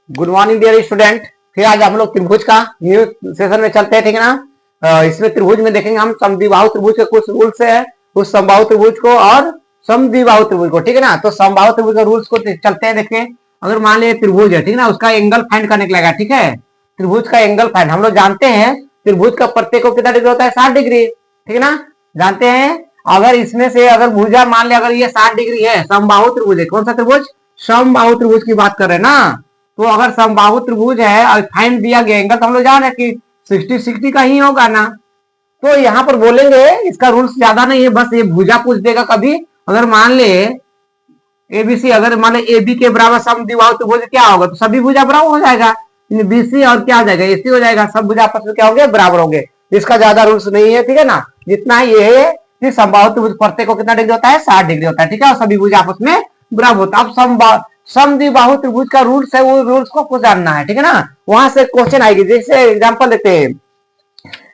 Good morning dear student. फिर आज हम लोग त्रिभुज का न्यू सेशन में चलते हैं, ठीक है ना। इसमें त्रिभुज में देखेंगे हम समद्विबाहु त्रिभुज के कुछ रूल्स है, उस समबाहु त्रिभुज को और समद्विबाहु त्रिभुज को, ठीक है ना। तो समबाहु त्रिभुज के रूल्स को चलते हैं। देखिए, अगर मान लिया त्रिभुज है, ठीक है ना, उसका एंगल फाइंड करने के लिए, ठीक है। त्रिभुज का एंगल फाइंड हम लोग जानते हैं, त्रिभुज का प्रत्येक को कितना डिग्री होता है, 60 डिग्री, ठीक है ना, जानते हैं। अगर इसमें से अगर भुजा मान लिया अगर ये 60 डिग्री है, समबाहु त्रिभुज है, कौन सा त्रिभुज, समबाहु त्रिभुज की बात कर रहे हैं ना। तो अगर समबाहु त्रिभुज है और फाइंड दिया गया एंगल, तो हम लोग जान रहे कि 60-60 का ही होगा ना। तो यहाँ पर बोलेंगे, इसका रूल्स ज्यादा नहीं है, बस ये भुजा पूछ देगा कभी। अगर मान ले एबीसी, अगर मान ले ए बी के बराबर समद्विबाहु त्रिभुज क्या होगा, तो सभी भुजा बराबर हो जाएगा। बीसी और क्या हो जाएगा, एसी हो जाएगा, सब भुजा आपस में क्या होंगे, बराबर होंगे। इसका ज्यादा रूल्स नहीं है, ठीक है ना। जितना ये है कि समबाहु त्रिभुज प्रत्येक को कितना डिग्री होता है, 60 डिग्री होता है, ठीक है, और सभी भुजा आपस में बराबर होता है। अब समद्विबाहु त्रिभुज का रूल्स है, वो रूल्स को आपको जानना है, ठीक है ना। वहां से क्वेश्चन आएगी, जैसे एग्जांपल देते हैं।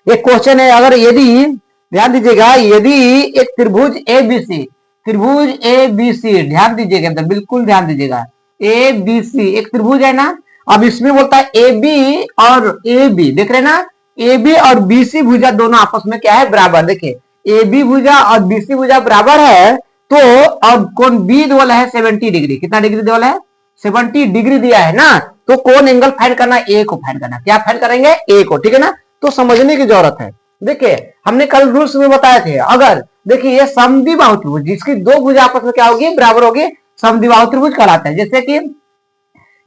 एक क्वेश्चन है, अगर यदि ध्यान दीजिएगा, यदि एक त्रिभुज एबीसी, त्रिभुज एबीसी, ध्यान दीजिएगा, बिल्कुल ध्यान दीजिएगा, एबीसी एक त्रिभुज है ना। अब इसमें बोलता है ए बी और ए बी, देख रहे ना, ए बी और बीसी भुजा दोनों आपस में क्या है, बराबर। देखिए, ए बी भुजा और बीसी भुजा बराबर है, तो अब कौन बी वाला है 70 डिग्री, कितना डिग्री वाला है, 70 डिग्री दिया है ना। तो कौन एंगल फाइंड करना, ए को फाइंड करना, क्या फाइंड करेंगे, ए को, ठीक है ना। तो समझने की जरूरत है। देखिए, हमने कल रूल्स में बताए थे, अगर देखिए ये समद्विबाहु त्रिभुज जिसकी दो भुजा आपस में क्या होगी, बराबर होगी, समद्विबाहु त्रिभुज कहलाता है। जैसे कि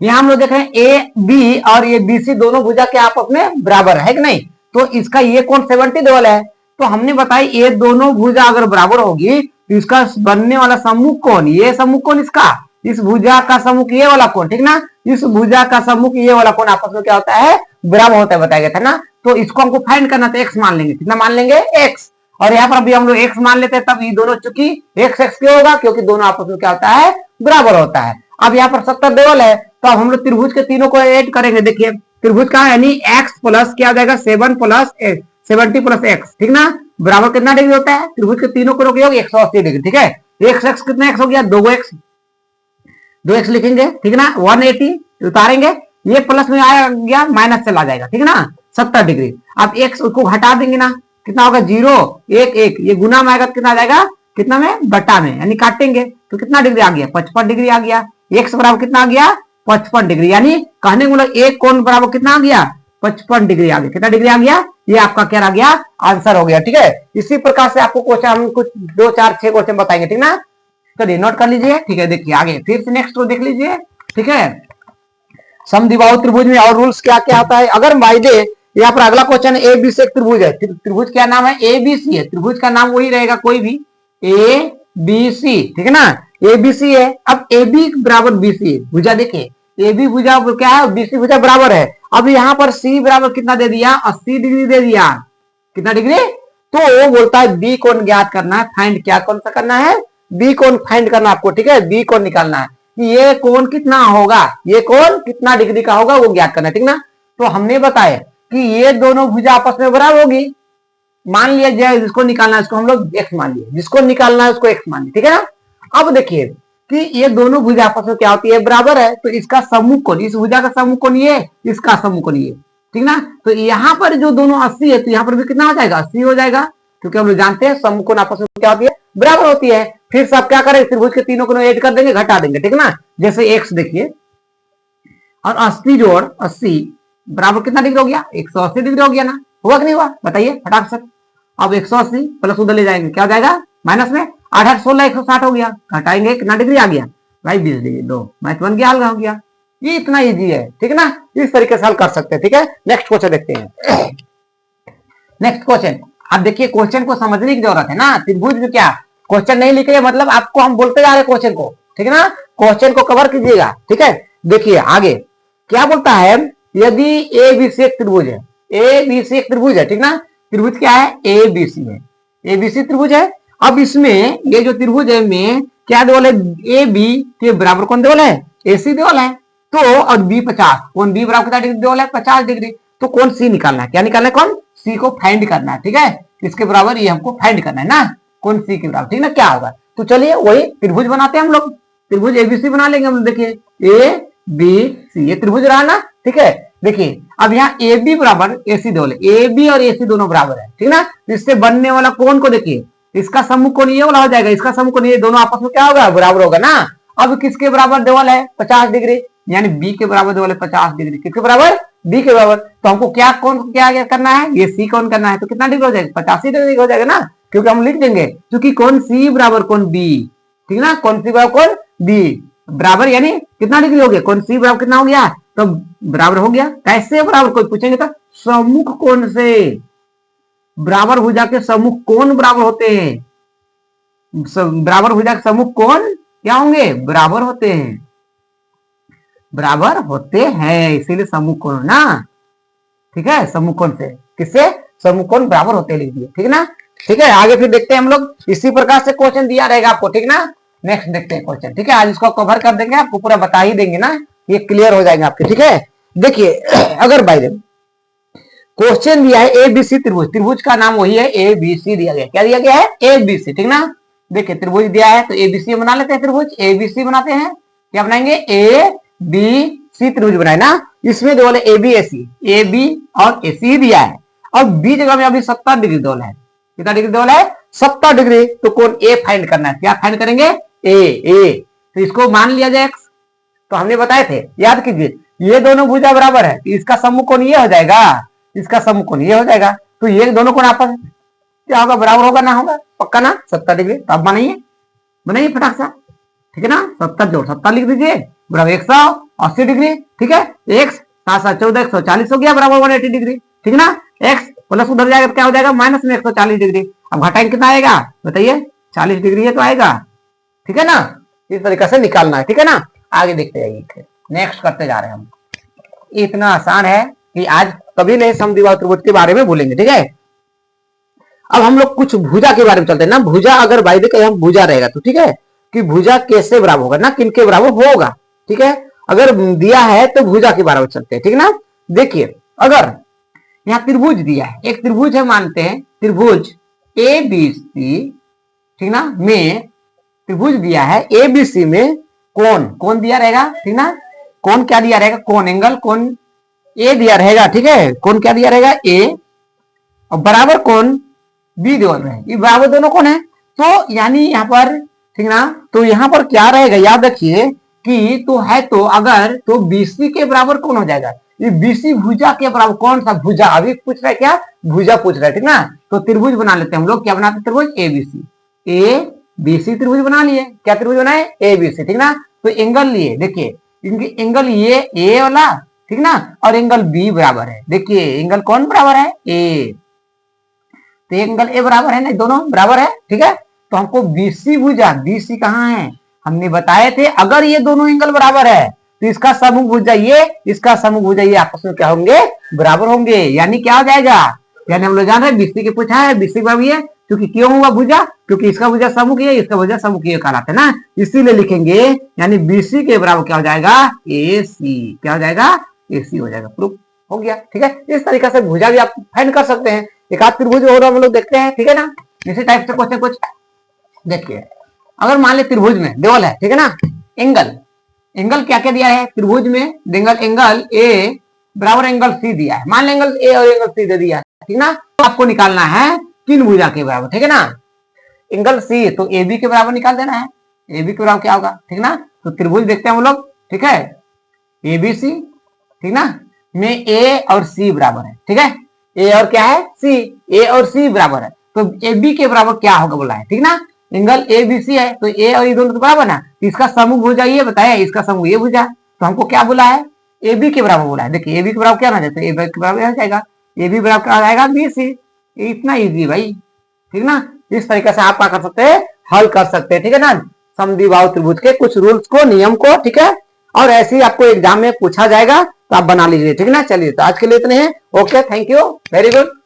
यहां हम लोग देख रहे हैं ए बी और ये बीसी दोनों भुजा के आपस में बराबर है कि नहीं। तो इसका ये कौन 70 डबल है। तो हमने बताया ये दोनों भुजा अगर बराबर होगी तो इसका बनने वाला सम्मुख कौन, ये सम्मुख कौन, इसका इस भुजा का सम्मुख ये वाला कौन, ठीक ना, इस भुजा का सम्मुख ये वाला कौन आपस में क्या होता है, बराबर होता है, बताया गया था ना। तो इसको हमको फाइंड करना था, एक्स मान लेंगे, कितना मान लेंगे, एक्स। और यहाँ पर अभी हम लोग एक्स मान लेते हैं, तब ये दोनों चूंकि एक्स एक्स क्यों होगा, क्योंकि दोनों आपस में क्या होता है, बराबर होता है। अब यहाँ पर 70 डबल है, तो अब हम लोग त्रिभुज के तीनों को ऐड करेंगे। देखिए, त्रिभुज का यानी एक्स प्लस क्या हो जाएगा, 7 प्लस 70 प्लस एक्स, ठीक ना, बराबर कितना डिग्री होता है, त्रिभुज के तीनों को रोके 180 डिग्री, ठीक है। एक्स एक्स कितना एक्स हो गया, 2x लिखेंगे, ठीक है ना, 180 उतारेंगे, ये प्लस में आ गया, माइनस चला जाएगा, ठीक है ना, 70 डिग्री। अब एक्स को घटा देंगे ना, कितना होगा, 0 1 1, ये गुना में आएगा कितना आ जाएगा, कितना में, बटा में, यानी काटेंगे तो कितना डिग्री आ गया, 55 डिग्री आ गया। एक्स बराबर कितना आ गया, 55 डिग्री, यानी कहने को मतलब एक कोण बराबर कितना आ गया, 55 डिग्री आ गया। कितना डिग्री आ गया, ये आपका क्या आ गया, आंसर हो गया, ठीक है। इसी प्रकार से आपको क्वेश्चन हम कुछ 2 4 6 क्वेश्चन बताएंगे, ठीक ना, करिए नोट कर लीजिए, ठीक है। देखिए आगे फिर से नेक्स्ट को देख लीजिए, ठीक है। समद्विबाहु त्रिभुज में और रूल्स क्या क्या आता है। अगर मान लीजिए यहाँ पर अगला क्वेश्चन ए बी सी एक त्रिभुज है, त्रिभुज क्या नाम है, ए बी सी है, त्रिभुज का नाम वही रहेगा कोई भी, ए बी सी, ठीक है ना, ए बी सी है। अब ए बी बराबर बी सी भुजा, देखिए ए बी भुजा क्या है, बी सी भुजा बराबर है। अब यहाँ पर सी बराबर कितना दे दिया, 80 डिग्री दे दिया, कितना डिग्री। तो वो बोलता है बी कोण ज्ञात करना है, फाइंड क्या कौन सा करना है, बी कोण फाइंड करना आपको, ठीक है, बी कोण निकालना है कि ये कोण कितना होगा, ये कोण कितना डिग्री का होगा वो ज्ञात करना है, ठीक ना। तो हमने बताया कि ये दोनों भुजा आपस में बराबर होगी, मान लिया जाए, जिसको निकालना है उसको हम लोग एक्स मान लिए, जिसको निकालना है उसको एक्स मान लिए, ठीक है ना। अब देखिए कि ये दोनों भुजा आपस में क्या होती है, बराबर है, तो इसका सम्मुख कोण, इस भुजा का सम्मुख कोण ये, इसका सम्मुख कोण ये, ठीक ना। तो यहाँ पर जो दोनों 80 है, तो यहाँ पर भी कितना हो जाएगा, 80 हो जाएगा, क्योंकि हम लोग जानते हैं सम्मुख कोण आपस में क्या होती है, बराबर होती है। फिर सब क्या करें, त्रिभुज के तीनों को ऐड कर देंगे, घटा देंगे, ठीक है ना। जैसे एक्स देखिए और 80 जोड़ 80 बराबर कितना डिग्री हो गया, 180 डिग्री हो गया ना, हुआ कि नहीं हुआ, बताइए फटाक से। अब 180 प्लस उधर ले जाएंगे, क्या हो जाएगा, माइनस में 8 8 16 160 हो गया, घटाएंगे कितना डिग्री आ गया भाई, 20 डिग्री, दो मैथ बन गया, हल हो गया। ये इतना इजी है, ठीक है ना, इस तरीके से हल कर सकते हैं, ठीक है। नेक्स्ट क्वेश्चन देखते हैं। नेक्स्ट क्वेश्चन, अब देखिए क्वेश्चन को समझने की जरूरत है ना। त्रिभुज में क्या क्वेश्चन नहीं लिखे, मतलब आपको हम बोलते जा रहे हैं क्वेश्चन को, ठीक है ना, क्वेश्चन को कवर कीजिएगा, ठीक है। देखिए आगे क्या बोलता है, यदि ए बी सी एक त्रिभुज है, ए बी सी एक त्रिभुज है, ठीक ना, त्रिभुज क्या है, ए बी सी है, ए बी सी त्रिभुज है। अब इसमें ये जो त्रिभुज है में क्या देवल है, ए बी के बराबर कौन देवल है, ए सी देवल है। तो और बी 50, कौन बी बराबर कितना डिग्री देवल है, 50 डिग्री। तो कौन सी निकालना है, क्या निकालना है, कौन सी को फाइंड करना है, ठीक है, इसके बराबर ये हमको फाइंड करना है ना, कौन सी के बराबर, ठीक ना, क्या होगा। तो चलिए वही त्रिभुज बनाते हैं हम लोग, त्रिभुज एबीसी बना लेंगे हम लोग। देखिए ए बी सी, ये त्रिभुज रहा ना, ठीक है। देखिए अब यहाँ ए बी बराबर ए सी दोनों, ए बी और ए सी दोनों बराबर है, ठीक ना। इससे बनने वाला कोण को देखिए, इसका सम्मुख कोण ये वाला हो जाएगा, इसका सम्मुख कोण ये, दोनों आपस में क्या होगा, बराबर होगा ना। अब किसके बराबर देवल है, 50 डिग्री, यानी बी के बराबर देवल है 50 डिग्री, किसके बराबर, बी के बराबर। तो हमको क्या कौन क्या करना है, ये सी कौन करना है, तो कितना डिग्री हो जाएगा, 85 डिग्री हो जाएगा ना, क्योंकि हम लिख देंगे क्योंकि कौन सी बराबर कौन बी, ठीक ना, कौन सी बराबर कौन बी बराबर, यानी कितना डिग्री हो गया, कौन सी बराबर कितना हो गया, तो बराबर हो गया। कैसे बराबर, कोई पूछेंगे तो सम्मुख कोण से, बराबर भुजा के सम्मुख कोण बराबर होते हैं, बराबर भुजा के सम्मुख कोण क्या होंगे, बराबर होते हैं, बराबर होते हैं, इसीलिए सम्मुख कोण ना, ठीक है। सम्मुख कोण से, किससे, सम्मुख कोण बराबर होते हैं लिख दिए, ठीक ना। ठीक है, आगे फिर देखते हैं हम लोग, इसी प्रकार से क्वेश्चन दिया रहेगा आपको, ठीक ना। नेक्स्ट देखते हैं क्वेश्चन, ठीक है। आज इसको कवर कर देंगे, आपको पूरा बता ही देंगे ना, ये क्लियर हो जाएंगे आपके, ठीक है। देखिए अगर बाय क्वेश्चन दिया है ए बी सी त्रिभुज, त्रिभुज का नाम वही है ए बी सी दिया गया, क्या दिया गया है, ए बी सी, ठीक ना। देखिए त्रिभुज दिया है तो ए बी सी बना लेते हैं, त्रिभुज ए बी सी बनाते हैं, क्या बनाएंगे, ए बी सी त्रिभुज बनाए ना। इसमें दो A B A C, A B और ए सी दिया है, और बी जगह में अभी 70 डिग्री दोल है, कितना डिग्री दोल है, 70 डिग्री। तो कौन ए फाइंड करना है, क्या फाइंड करेंगे, ए। तो इसको मान लिया जाए एक्स, तो हमने बताए थे, याद कीजिए ये दोनों भुजा बराबर है, इसका सम्मुख कोण ये हो जाएगा, इसका सम्मुख कोण ये हो जाएगा, तो ये दोनों कोण आपस क्या होगा, बराबर होगा ना, होगा पक्का ना, 70 डिग्री। तो आप बनाइए फटाक सा, ठीक है ना। 70 जोड़ 70 लिख दीजिए बराबर 180 डिग्री, ठीक है। एक्स 7 7 14 140 हो गया, बराबर 180 डिग्री, ठीक ना। एक्स प्लस उधर जाएगा तो क्या हो जाएगा, माइनस में 140 डिग्री। अब घटाएंगे कितना आएगा, बताइए 40 डिग्री है तो आएगा, ठीक है ना। इस तरीके से निकालना है, ठीक है ना। आगे देखते जाइए, नेक्स्ट करते जा रहे हैं हम। इतना आसान है कि आज कभी नहीं समद्विबाहु त्रिभुज के बारे में भूलेंगे, ठीक है। अब हम लोग कुछ भुजा के बारे में चलते हैं ना। भुजा अगर बाय द हम भुजा रहेगा तो ठीक है, कि भुजा कैसे बराबर होगा ना, किन के बराबर होगा, ठीक है। अगर दिया है तो भुजा के बराबर चलते हैं, ठीक ना। देखिए अगर यहाँ त्रिभुज दिया है, एक त्रिभुज है मानते हैं, त्रिभुज ए बी सी, ठीक ना, में त्रिभुज दिया है ए बी सी में कौन दिया रहेगा, ठीक ना। कौन क्या दिया रहेगा, कौन एंगल कौन ए दिया रहेगा, ठीक है। कौन क्या दिया रहेगा, ए, और बराबर कौन बी दिया रहे, ये बराबर दोनों कौन है। तो यानी यहाँ पर, ठीक ना, तो यहाँ पर क्या रहेगा, याद रखिए कि तो है, तो अगर तो बीसी के बराबर कौन हो जाएगा, ये बीसी भुजा के बराबर कौन सा भुजा, अभी पूछ रहा है क्या, भुजा पूछ रहा है, ठीक ना। तो त्रिभुज बना लेते हैं हम लोग, क्या बनाते हैं, त्रिभुज ए बी सी त्रिभुज बना लिए, क्या त्रिभुज बनाए, ए बी सी, ठीक ना। तो एंगल लिए, देखिए इनके एंगल ये ए वाला, ठीक ना, और एंगल बी बराबर है, देखिए एंगल कौन बराबर है, ए, तो एंगल ए बराबर है ना, दोनों बराबर है, ठीक है। तो हमको बीसी भुजा, बीसी कहाँ है, हमने बताए थे अगर ये दोनों एंगल बराबर है तो इसका समूह भुजा ये, इसका समूह भुजा ये आपस में क्या होंगे, बराबर होंगे, यानी क्या हो जाएगा, यानी हम लोग जान रहे हैं बीसी के पूछा है, बीसी बराबर ये, क्योंकि क्यों हुआ भुजा, क्योंकि इसका भुजा समूह है, इसका भुजा समूह कहलाता है ना, इसीलिए लिखेंगे, यानी बीसी के बराबर क्या हो जाएगा, ए सी, क्या हो जाएगा, ए सी हो जाएगा, प्रूफ हो गया, ठीक है। इस तरीके से भुजा भी आप फाइंड कर सकते हैं, एक आध त्रिभुज और हम लोग देखते हैं, ठीक है ना। इसी टाइप से क्वेश्चन कुछ देखिए, अगर मान ले त्रिभुज में देवल है, ठीक है ना, एंगल क्या क्या दिया है त्रिभुज में, एंगल ए बराबर एंगल सी दिया है, मान ले एंगल ए और एंगल सी दे दिया, ठीक ना। तो आपको निकालना है किन भुजा के बराबर, ठीक है ना। एंगल सी तो ए बी के बराबर निकाल देना है, ए बी के बराबर क्या होगा, ठीक ना। तो त्रिभुज देखते हैं हम लोग, ठीक है, ए बी सी, ठीक ना, में ए और सी बराबर है, ठीक है, ए और क्या है सी, ए और सी बराबर है, तो ए बी के बराबर क्या होगा बोला है, ठीक ना। एंगल ए बी सी है तो ए और ये दोनों तो बराबर ना, इसका समूह भुजा ये बताया, इसका समूह ये भुजा, तो हमको क्या बोला है, ए बी के बराबर बोला है। देखिए ए बी के बराबर क्या ना जाता है, ए बी के बराबर हो जाएगा, ए बी बराबर क्या आ जाएगा, बी सी, इतना इजी भाई, ठीक ना। इस तरीके से आप क्या कर सकते हैं, हल कर सकते हैं, ठीक है ना, समद्विबाहु त्रिभुज के कुछ रूल्स को, नियम को, ठीक है। और ऐसे ही आपको एग्जाम में पूछा जाएगा तो आप बना लीजिए, ठीक है ना। चलिए तो आज के लिए इतने हैं, okay, thank you, very good.